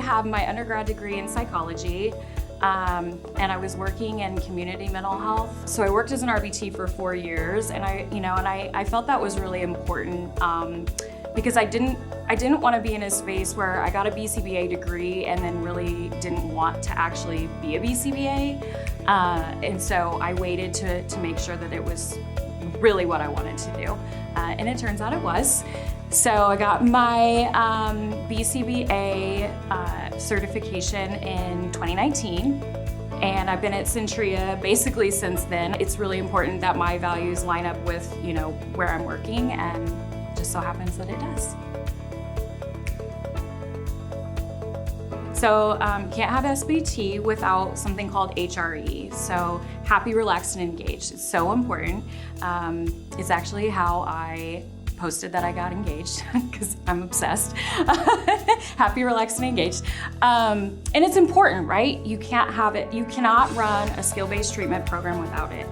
have my undergrad degree in psychology, and I was working in community mental health. So I worked as an RBT for 4 years, and I felt that was really important because I didn't want to be in a space where I got a BCBA degree and then really didn't want to actually be a BCBA. And so I waited to make sure that it was really what I wanted to do. And it turns out it was. So I got my BCBA certification in 2019, and I've been at Centria basically since then. It's really important that my values line up with, where I'm working, and just so happens that it does. So can't have SBT without something called HRE. So happy, relaxed, and engaged. It's so important. It's actually how I posted that I got engaged because I'm obsessed. Happy, relaxed, and engaged. And it's important, right? You can't have it. You cannot run a skill-based treatment program without it.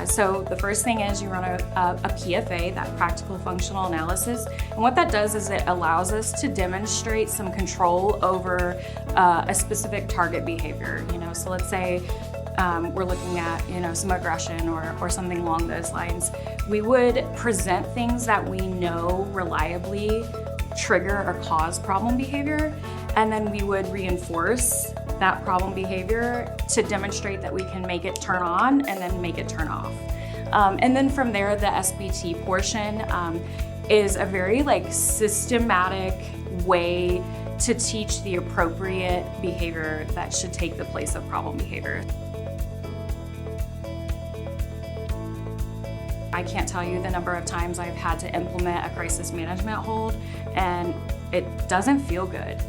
So the first thing is you run a PFA, that practical functional analysis. And what that does is it allows us to demonstrate some control over a specific target behavior. So let's say we're looking at some aggression or something along those lines. We would present things that we know reliably trigger or cause problem behavior, and then we would reinforce that problem behavior to demonstrate that we can make it turn on and then make it turn off. And then from there, the SBT portion is a very systematic way to teach the appropriate behavior that should take the place of problem behavior. I can't tell you the number of times I've had to implement a crisis management hold, and it doesn't feel good.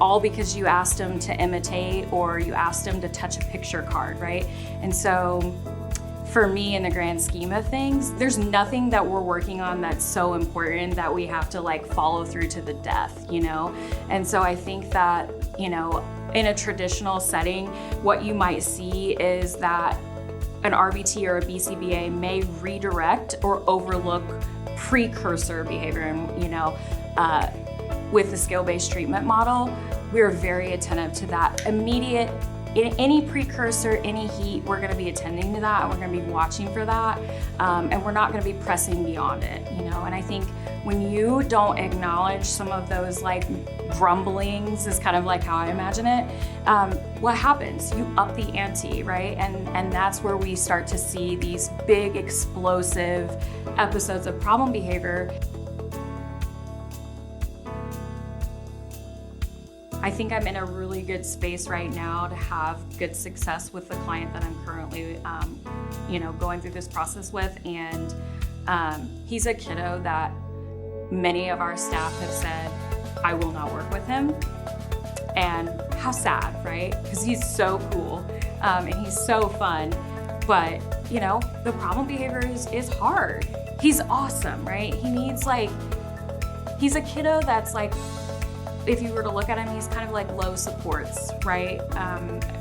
All because you asked them to imitate or you asked them to touch a picture card, right? And so for me, in the grand scheme of things, there's nothing that we're working on that's so important that we have to follow through to the death, And so I think that, in a traditional setting, what you might see is that an RBT or a BCBA may redirect or overlook precursor behavior. And, with the skill-based treatment model, we're very attentive to that immediate, any precursor, any heat, we're gonna be attending to that, and we're gonna be watching for that, and we're not gonna be pressing beyond it, And I think when you don't acknowledge some of those grumblings, is kind of how I imagine it, what happens? You up the ante, right? And that's where we start to see these big explosive episodes of problem behavior. I think I'm in a really good space right now to have good success with the client that I'm currently, going through this process with. And he's a kiddo that many of our staff have said, I will not work with him. And how sad, right? Because he's so cool and he's so fun. But, the problem behavior is hard. He's awesome, right? He needs he's a kiddo that's if you were to look at him, he's kind of low supports, right?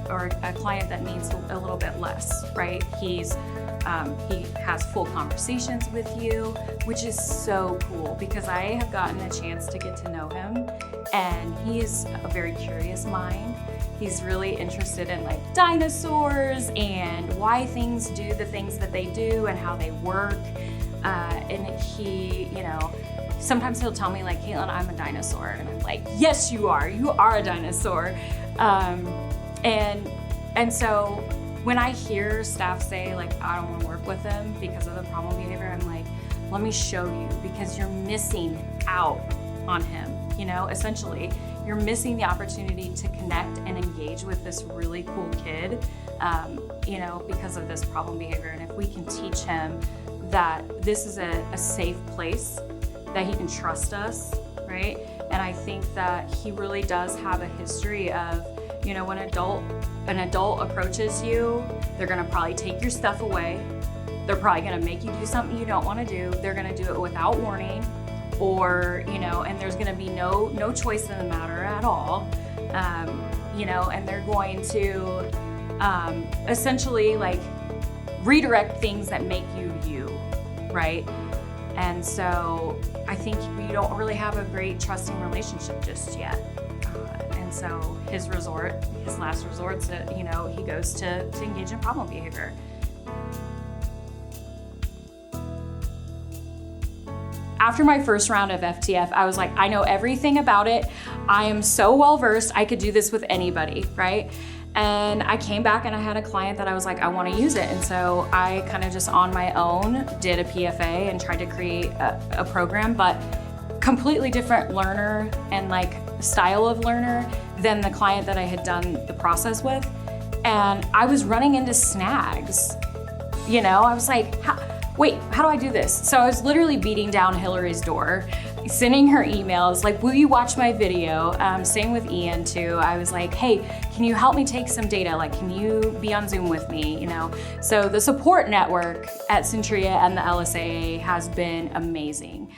Or a client that needs a little bit less, right? He has full conversations with you, which is so cool because I have gotten a chance to get to know him, and he's a very curious mind. He's really interested in dinosaurs and why things do the things that they do and how they work. And he, sometimes he'll tell me Katelyn, I'm a dinosaur. And I'm like, yes, you are a dinosaur. And so when I hear staff say I don't want to work with him because of the problem behavior, I'm like, let me show you, because you're missing out on him. Essentially, you're missing the opportunity to connect and engage with this really cool kid, because of this problem behavior. And if we can teach him that this is a safe place, that he can trust us, right? And I think that he really does have a history of, when an adult approaches you, they're gonna probably take your stuff away. They're probably gonna make you do something you don't wanna do. They're gonna do it without warning, or, and there's gonna be no choice in the matter at all. And they're going to essentially redirect things that make you, right? And so I think we don't really have a great trusting relationship just yet. And so his last resort, he goes to engage in problem behavior. After my first round of FTF, I was like, I know everything about it. I am so well versed, I could do this with anybody, right? And I came back and I had a client that I was like, I want to use it. And so I kind of just on my own did a PFA and tried to create a program, but completely different learner and like style of learner than the client that I had done the process with. And I was running into snags. I was like, wait, how do I do this? So I was literally beating down Hillary's door, sending her emails, like, will you watch my video? Same with Ian too. I was like, hey, can you help me take some data? Like, can you be on Zoom with me? So the support network at Centria and the LSAA has been amazing.